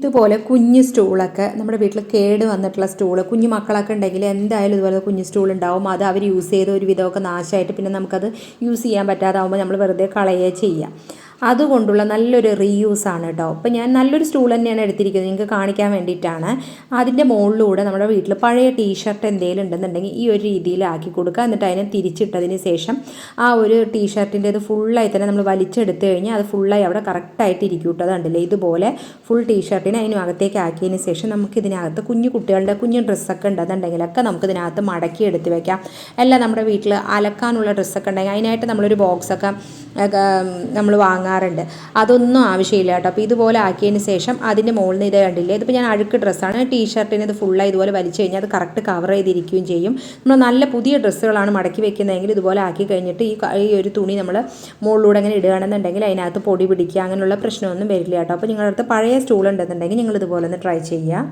ഇതുപോലെ കുഞ്ഞ് സ്റ്റൂളൊക്കെ നമ്മുടെ വീട്ടിൽ കേട് വന്നിട്ടുള്ള സ്റ്റൂള്, കുഞ്ഞു മക്കളൊക്കെ ഉണ്ടെങ്കിൽ എന്തായാലും ഇതുപോലെ കുഞ്ഞ് സ്റ്റൂൾ ഉണ്ടാവും. അത് അവർ യൂസ് ചെയ്ത് ഒരു വിധമൊക്കെ നാശമായിട്ട് പിന്നെ നമുക്കത് യൂസ് ചെയ്യാൻ പറ്റാതാവുമ്പോൾ നമ്മൾ വെറുതെ കളയുക ചെയ്യുക. അതുകൊണ്ടുള്ള നല്ലൊരു റീയൂസാണ് കേട്ടോ. അപ്പോൾ ഞാൻ നല്ലൊരു സ്റ്റൂൾ തന്നെയാണ് എടുത്തിരിക്കുന്നത്, നിങ്ങൾക്ക് കാണിക്കാൻ വേണ്ടിയിട്ടാണ്. അതിൻ്റെ മുകളിലൂടെ നമ്മുടെ വീട്ടിൽ പഴയ ടീഷർട്ട് എന്തെങ്കിലും ഉണ്ടെന്നുണ്ടെങ്കിൽ ഈ ഒരു രീതിയിലാക്കി കൊടുക്കുക. എന്നിട്ട് അതിനെ തിരിച്ചിട്ടതിന് ശേഷം ആ ഒരു ടീഷർട്ടിൻ്റെ ഇത് ഫുള്ളായി തന്നെ നമ്മൾ വലിച്ചെടുത്ത് കഴിഞ്ഞാൽ അത് ഫുള്ളായി അവിടെ കറക്റ്റായിട്ട് ഇരിക്കും കേട്ടോ. അതുണ്ടല്ലേ, ഇതുപോലെ ഫുൾ ടീഷർട്ടിനെ അതിനകത്തേക്ക് ആക്കിയതിന് ശേഷം നമുക്ക് ഇതിനകത്ത് കുഞ്ഞു കുട്ടികളുടെ കുഞ്ഞു ഡ്രസ്സൊക്കെ ഉണ്ടെന്നുണ്ടെങ്കിലൊക്കെ നമുക്ക് ഇതിനകത്ത് മടക്കി എടുത്ത് വെക്കാം. എല്ലാം നമ്മുടെ വീട്ടിൽ അലക്കാനുള്ള ഡ്രസ്സൊക്കെ ഉണ്ടെങ്കിൽ അതിനായിട്ട് നമ്മളൊരു ബോക്സൊക്കെ നമ്മൾ വാങ്ങാറുണ്ട്. അതൊന്നും ആവശ്യമില്ല കേട്ടോ. അപ്പോൾ ഇതുപോലെ ആക്കിയതിന് ശേഷം അതിൻ്റെ മുകളിൽ നിന്ന് ഇത് കണ്ടില്ലേ, ഇതിപ്പോൾ ഞാൻ അഴുക്ക് ഡ്രസ്സാണ്, ടീഷർട്ടിന് ഇത് ഫുള്ളായി ഇതുപോലെ വലിച്ചു കഴിഞ്ഞാൽ അത് കറക്റ്റ് കവർ ചെയ്തിരിക്കുകയും ചെയ്യും. നമ്മൾ നല്ല പുതിയ ഡ്രസ്സുകളാണ് മടക്കി വെക്കുന്നതെങ്കിൽ ഇതുപോലെ ആക്കി കഴിഞ്ഞിട്ട് ഈ ഒരു തുണി നമ്മൾ മുകളിലൂടെ അങ്ങനെ ഇടുകയാണെന്നുണ്ടെങ്കിൽ അതിനകത്ത് പൊടി പിടിക്കുക അങ്ങനെയുള്ള പ്രശ്നമൊന്നും വരില്ല കേട്ടോ. അപ്പോൾ നിങ്ങളുടെ അടുത്ത് പഴയ സ്റ്റൂൾ ഉണ്ടെന്നുണ്ടെങ്കിൽ നിങ്ങൾ ഇതുപോലെ ഒന്ന് ട്രൈ ചെയ്യുക.